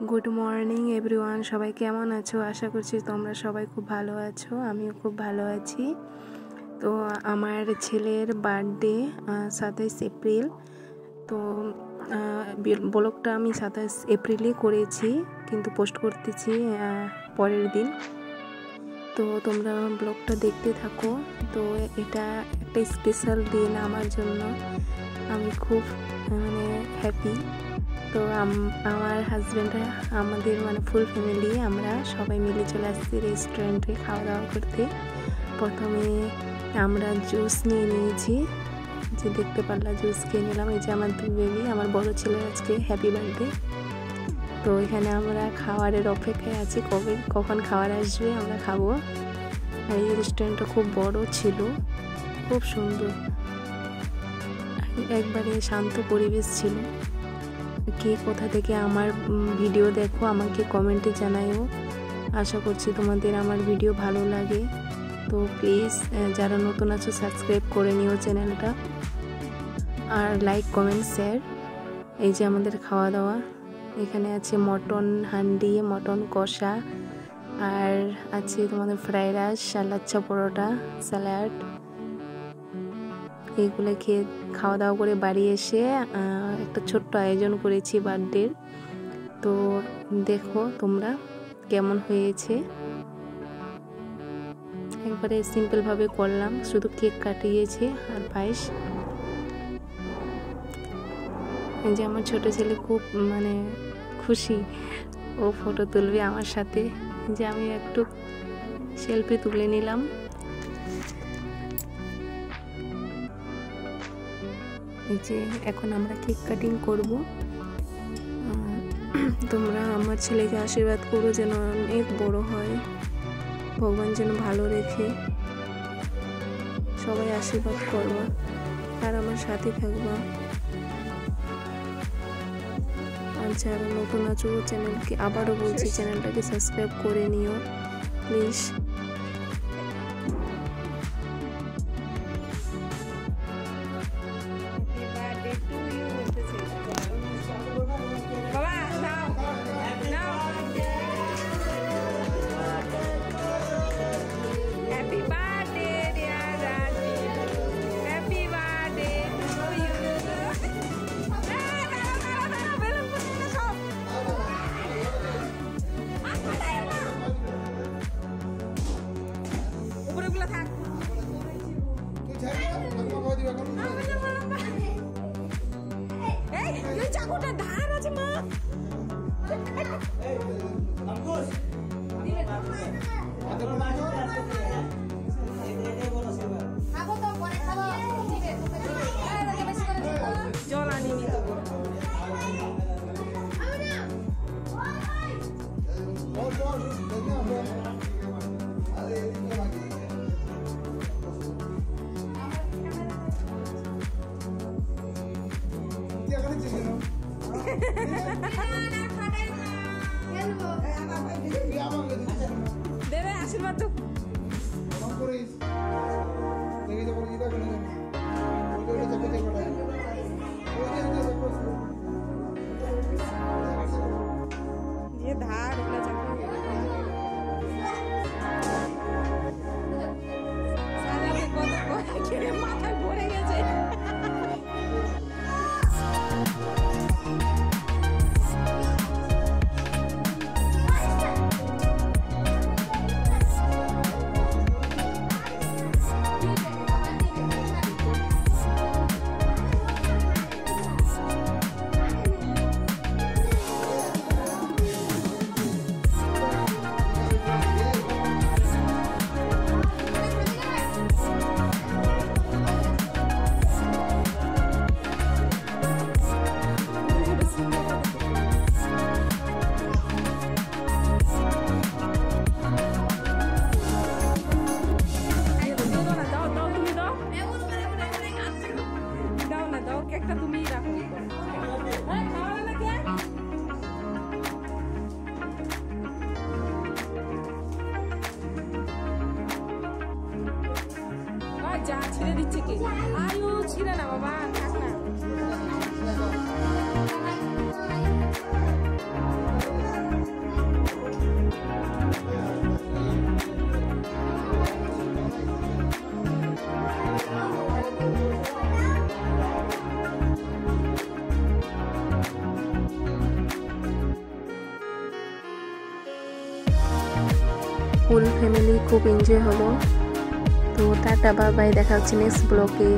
Good morning everyone, সবাই কেমন আছো? আশা করছি তোমরা সবাই খুব ভালো আছো। আমিও খুব ভালো আছি। তো আমার ছেলের বার্থডে 27 এপ্রিল। তো ব্লগটা আমি 27 এপ্রিলে করেছি, কিন্তু পোস্ট করতেছি পরের দিন। তো তোমরা ব্লগটা দেখতে থাকো। তো এটা একটা স্পেশাল দিন আমার জন্য, আমি খুব হ্যাপি। তো আমার হাজব্যান্ডরা, আমাদের ফুল ফ্যামিলি, আমরা সবাই মিলে চলে আসছি রেস্টুরেন্টে খাওয়া দাওয়া করতে। প্রথমে আমরা জুস নিয়ে নিয়েছি, যে দেখতে পারলাম জুস খেয়ে নিলাম। এই যে আমার দুই বেবি, আমার বড় ছেলের আজকে হ্যাপি বার্থডে। তো এখানে আমরা খাবারের অপেক্ষায় আছি, কখন খাবার আসবে আমরা খাবো। আর এই রেস্টুরেন্টটা খুব বড় ছিল, খুব সুন্দর, একবারে শান্ত পরিবেশ ছিল। কে কোথা থেকে আমার ভিডিও দেখো আমাকে কমেন্টে জানাইও। আশা করছি তোমাদের আমার ভিডিও ভালো লাগে। তো প্লিজ যারা নতুন আছো সাবস্ক্রাইব করে নিও চ্যানেলটা, আর লাইক কমেন্ট শেয়ার। এই যে আমাদের খাওয়া দাওয়া, এখানে আছে মটন হান্ডি, মটন কষা, আর আছে তোমাদের fried rice, lachha paratha, salad. এইগুলো খেয়ে খাওয়া দাওয়া করে বাড়ি এসে একটা ছোট্ট আয়োজন করেছি বার্থডের। তো দেখো তোমরা কেমন হয়েছে। একবারে সিম্পলভাবে করলাম, শুধু কেক কাটিয়েছি আর পায়েস। এই যে আমার ছোট ছেলে খুব খুশি, ও ফটো তুলবে আমার সাথে। যে আমি একটু সেলফি তুলে নিলাম। এই যে এখন আমরা কেক কাটিং করব। তোমরা আমার ছেলেকে আশীর্বাদ করো যেন অনেক বড় হয়, ভগবান যেন ভালো রেখে। সবাই আশীর্বাদ করবা আর আমার সাথে থাকবা। আর যারা নতুন আছো চ্যানেলকে, আবারও বলছি, চ্যানেলটাকে সাবস্ক্রাইব করে নিও প্লিজ। চাকুটা ধার আছে মা। জল আনিনি তো। দেবে আশীর্বাদ তো। ধার মাথায় পড়ে গেছে। যা ছিঁড়ে দিচ্ছে কে? আয়ু ছিঁড়ে না বাবা, থাক না। ফুল ফ্যামিলি খুব এনজয় হলো। তো টাটা বাই বাই, দেখা হচ্ছে নেক্সট ব্লগে।